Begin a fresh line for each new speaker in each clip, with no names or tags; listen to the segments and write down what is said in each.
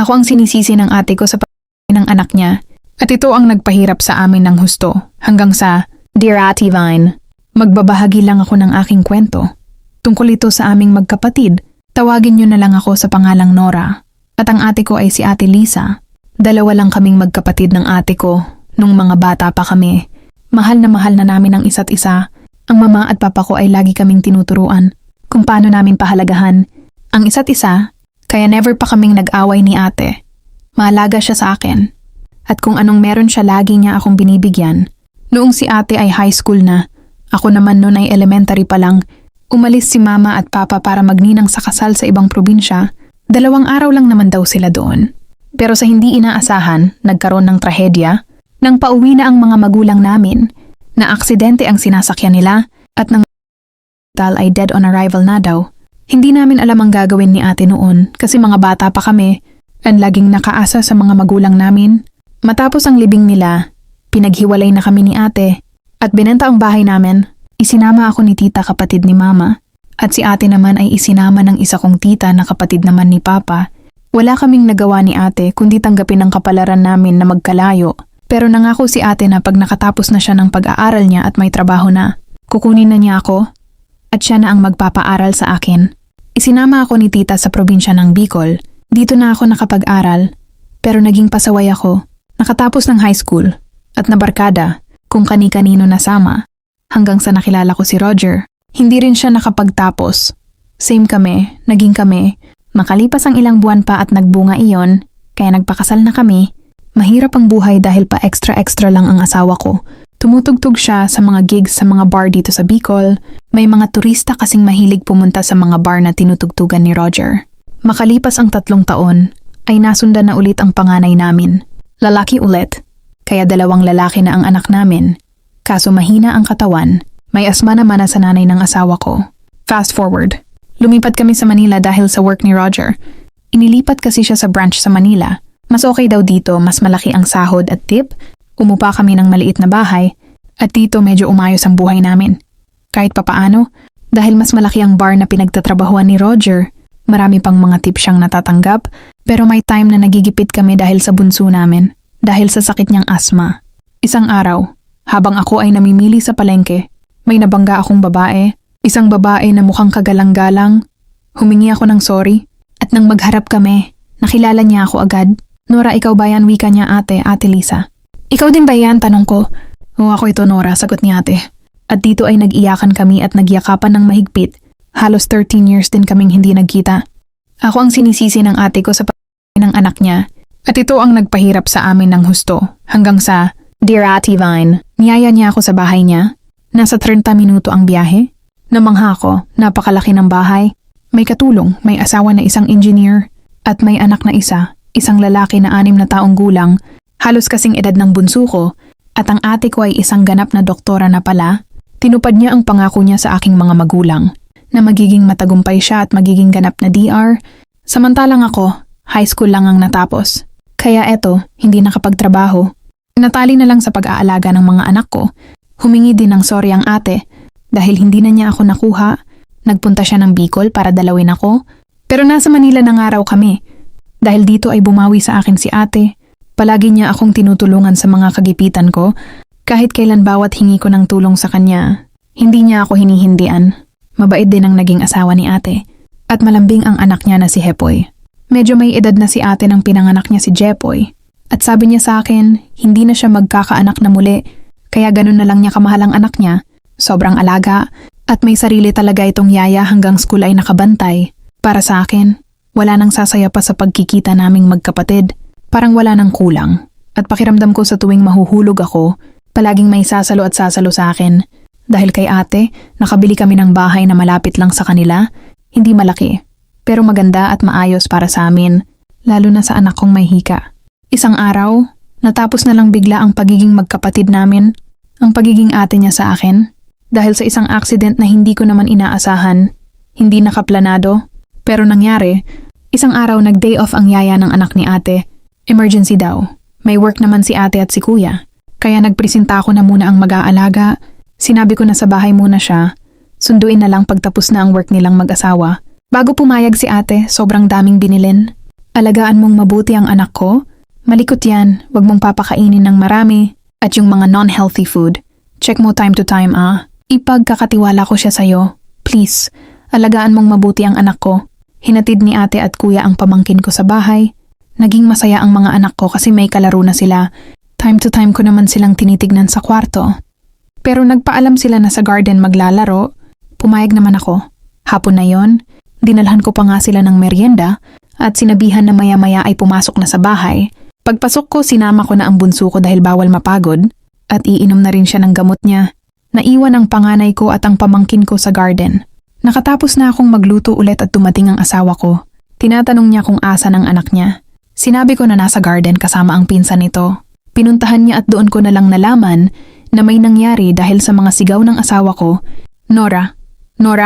Ako ang sinisisi ng ate ko sa pag ng anak niya at ito ang nagpahirap sa amin ng husto hanggang sa, Dear Ate Vine, magbabahagi lang ako ng aking kwento. Tungkol ito sa aming magkapatid, tawagin niyo na lang ako sa pangalang Nora. At ang ate ko ay si Ate Lisa. Dalawa lang kaming magkapatid ng ate ko nung mga bata pa kami. Mahal na namin ang isa't isa. Ang mama at papa ko ay lagi kaming tinuturuan kung paano namin pahalagahan ang isa't isa, kaya never pa kaming nag-away ni ate. Maalaga siya sa akin. At kung anong meron siya lagi niya akong binibigyan. Noong si ate ay high school na, ako naman noon ay elementary pa lang, umalis si mama at papa para magninang sa kasal sa ibang probinsya. 2 araw lang naman daw sila doon. Pero sa hindi inaasahan, nagkaroon ng trahedya nang pauwi na ang mga magulang namin na aksidente ang sinasakyan nila at nang ay dead on arrival na daw. Hindi namin alam ang gagawin ni ate noon kasi mga bata pa kami at laging nakaasa sa mga magulang namin. Matapos ang libing nila, pinaghiwalay na kami ni ate at binenta ang bahay namin. Isinama ako ni tita kapatid ni mama at si ate naman ay isinama ng isa kong tita na kapatid naman ni papa. Wala kaming nagawa ni ate kundi tanggapin ang kapalaran namin na magkalayo. Pero nangako si ate na pag nakatapos na siya ng pag-aaral niya at may trabaho na, kukunin na niya ako at siya na ang magpapaaral sa akin. Isinama ako ni tita sa probinsya ng Bicol. Dito na ako nakapag-aral pero naging pasaway ako. Nakatapos ng high school at nabarkada kung kani-kanino nasama hanggang sa nakilala ko si Roger. Hindi rin siya nakapagtapos. Same kami, naging kami. Makalipas ang ilang buwan pa at nagbunga iyon, kaya nagpakasal na kami. Mahirap ang buhay dahil pa extra lang ang asawa ko. Tumutugtog siya sa mga gigs sa mga bar dito sa Bicol. May mga turista kasing mahilig pumunta sa mga bar na tinutugtugan ni Roger. Makalipas ang 3 taon, ay nasundan na ulit ang panganay namin. Lalaki ulit, kaya 2 lalaki na ang anak namin. Kaso mahina ang katawan. May asma naman sa nanay ng asawa ko. Fast forward. Lumipat kami sa Manila dahil sa work ni Roger. Inilipat kasi siya sa branch sa Manila. Mas okay daw dito, mas malaki ang sahod at tip. Umupa kami ng maliit na bahay. At dito medyo umayos ang buhay namin. Kahit papaano, dahil mas malaki ang bar na pinagtatrabahuan ni Roger, marami pang mga tip siyang natatanggap. Pero may time na nagigipit kami dahil sa bunso namin. Dahil sa sakit niyang asma. Isang araw, habang ako ay namimili sa palengke, may nabangga akong babae, isang babae na mukhang kagalang-galang. Humingi ako ng sorry at nang magharap kami, nakilala niya ako agad. Nora, ikaw ba yan? Wika niya Ate Lisa. Ikaw din ba yan? Tanong ko. Oo, ako ito Nora, sagot ni ate. At dito ay nag-iyakan kami at nagyakapan ng mahigpit. Halos 13 years din kaming hindi nagkita. Ako ang sinisisi ng ate ko sa ng anak niya. At ito ang nagpahirap sa amin ng husto hanggang sa, Dear Ate Vine, niyaya niya ako sa bahay niya. Nasa 30 minuto ang biyahe. Namangha ako, napakalaki ng bahay. May katulong, may asawa na isang engineer, at may anak na isa, isang lalaki na 6 na taong gulang, halos kasing edad ng bunso ko, at ang ate ko ay isang ganap na doktora na pala. Tinupad niya ang pangako niya sa aking mga magulang, na magiging matagumpay siya at magiging ganap na DR. Samantalang ako, high school lang ang natapos. Kaya eto, hindi nakapagtrabaho. Natali na lang sa pag-aalaga ng mga anak ko. Humingi din ng sorry ang ate dahil hindi na niya ako nakuha. Nagpunta siya ng Bicol para dalawin ako. Pero nasa Manila na nga raw kami. Dahil dito ay bumawi sa akin si ate. Palagi niya akong tinutulungan sa mga kagipitan ko. Kahit kailan bawat hingi ko ng tulong sa kanya, hindi niya ako hinihindian. Mabait din ang naging asawa ni ate. At malambing ang anak niya na si Hepoy. Medyo may edad na si ate nang pinanganak niya si Jepoy. At sabi niya sa akin, hindi na siya magkakaanak na muli. Kaya ganun na lang niya kamahal ang anak niya. Sobrang alaga. At may sarili talaga itong yaya hanggang school ay nakabantay. Para sa akin, wala nang sasaya pa sa pagkikita naming magkapatid. Parang wala nang kulang. At pakiramdam ko sa tuwing mahuhulog ako, palaging may sasalo at sasalo sa akin. Dahil kay ate, nakabili kami ng bahay na malapit lang sa kanila. Hindi malaki, pero maganda at maayos para sa amin. Lalo na sa anak kong may hika. Isang araw, natapos na lang bigla ang pagiging magkapatid namin. Ang pagiging ate niya sa akin. Dahil sa isang accident na hindi ko naman inaasahan. Hindi nakaplanado. Pero nangyari, isang araw nag-day off ang yaya ng anak ni ate. Emergency daw. May work naman si ate at si kuya. Kaya nagpresenta ako na muna ang mag-aalaga. Sinabi ko na sa bahay muna siya. Sunduin na lang pagtapos na ang work nilang mag-asawa. Bago pumayag si ate, sobrang daming binilin. Alagaan mong mabuti ang anak ko. Malikot yan, wag mong papakainin ng marami. At yung mga non-healthy food, check mo time to time Ipagkakatiwala ko siya sa'yo. Please, alagaan mong mabuti ang anak ko. Hinatid ni ate at kuya ang pamangkin ko sa bahay. Naging masaya ang mga anak ko kasi may kalaro na sila. Time to time ko naman silang tinitignan sa kwarto. Pero nagpaalam sila na sa garden maglalaro. Pumayag naman ako. Hapon na yon, dinalhan ko pa nga sila ng merienda at sinabihan na maya-maya ay pumasok na sa bahay. Pagpasok ko, sinama ko na ang bunso ko dahil bawal mapagod at iinom na rin siya ng gamot niya. Naiwan ang panganay ko at ang pamangkin ko sa garden. Nakatapos na akong magluto ulit at dumating ang asawa ko. Tinatanong niya kung asan ang anak niya. Sinabi ko na nasa garden kasama ang pinsan nito. Pinuntahan niya at doon ko na lang nalaman na may nangyari dahil sa mga sigaw ng asawa ko. Nora,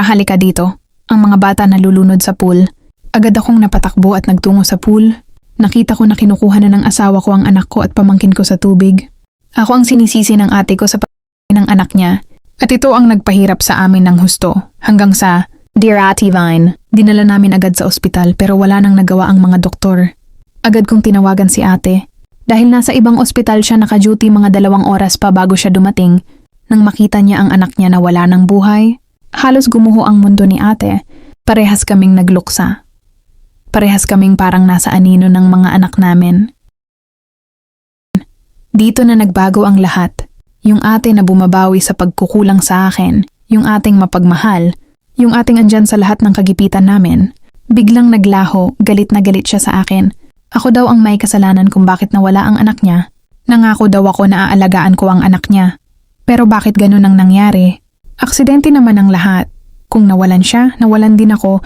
halika dito. Ang mga bata nalulunod sa pool. Agad akong napatakbo at nagtungo sa pool. Nakita ko na kinukuha na ng asawa ko ang anak ko at pamangkin ko sa tubig. Ako ang sinisisi ng ate ko sa pagkain ng anak niya. At ito ang nagpahirap sa amin ng husto. Hanggang sa, Dear Ate Vine, dinala namin agad sa ospital pero wala nang nagawa ang mga doktor. Agad kong tinawagan si ate. Dahil nasa ibang ospital siya naka-duty mga 2 oras pa bago siya dumating. Nang makita niya ang anak niya na wala ng buhay, halos gumuho ang mundo ni ate. Parehas kaming nagluksa. Parehas kaming parang nasa anino ng mga anak namin. Dito na nagbago ang lahat. Yung ate na bumabawi sa pagkukulang sa akin, yung ating mapagmahal, yung ating andyan sa lahat ng kagipitan namin. Biglang naglaho, galit na galit siya sa akin. Ako daw ang may kasalanan kung bakit nawala ang anak niya. Nangako daw ako na aalagaan ko ang anak niya. Pero bakit ganun ang nangyari? Aksidente naman ang lahat. Kung nawalan siya, nawalan din ako.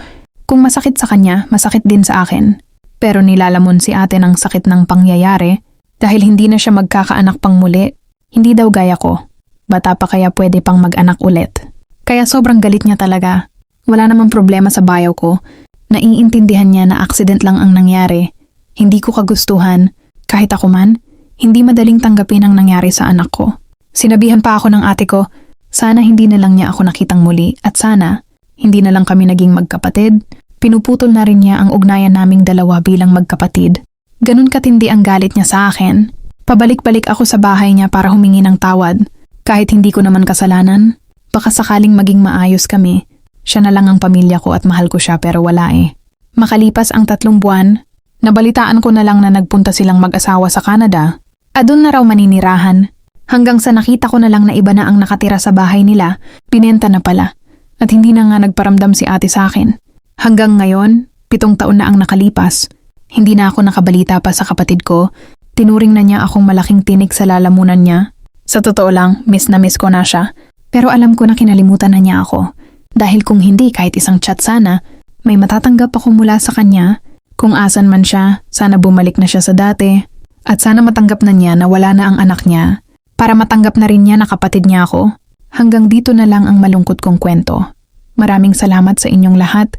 Kung masakit sa kanya, masakit din sa akin. Pero nilalamon si ate ng sakit ng pangyayari dahil hindi na siya magkakaanak pang muli. Hindi daw gaya ko. Bata pa kaya pwede pang mag-anak ulit. Kaya sobrang galit niya talaga. Wala namang problema sa bayaw ko. Naiintindihan niya na aksident lang ang nangyari. Hindi ko kagustuhan. Kahit ako man, hindi madaling tanggapin ang nangyari sa anak ko. Sinabihan pa ako ng ate ko, sana hindi na lang niya ako nakitang muli at sana hindi na lang kami naging magkapatid. Pinuputol na rin niya ang ugnayan naming dalawa bilang magkapatid. Ganun katindi ang galit niya sa akin. Pabalik-balik ako sa bahay niya para humingi ng tawad. Kahit hindi ko naman kasalanan, baka sakaling maging maayos kami. Siya na lang ang pamilya ko at mahal ko siya pero wala eh. Makalipas ang 3 buwan, nabalitaan ko na lang na nagpunta silang mag-asawa sa Canada. Adun na raw maninirahan. Hanggang sa nakita ko na lang na iba na ang nakatira sa bahay nila, binenta na pala. At hindi na nga nagparamdam si ate sa akin. Hanggang ngayon, 7 taon na ang nakalipas. Hindi na ako nakabalita pa sa kapatid ko. Tinuring na niya akong malaking tinik sa lalamunan niya. Sa totoo lang, miss na miss ko na siya. Pero alam ko na kinalimutan na niya ako. Dahil kung hindi kahit isang chat sana, may matatanggap ako mula sa kanya. Kung asan man siya, sana bumalik na siya sa dati. At sana matanggap na niya na wala na ang anak niya. Para matanggap na rin niya na kapatid niya ako. Hanggang dito na lang ang malungkot kong kwento. Maraming salamat sa inyong lahat.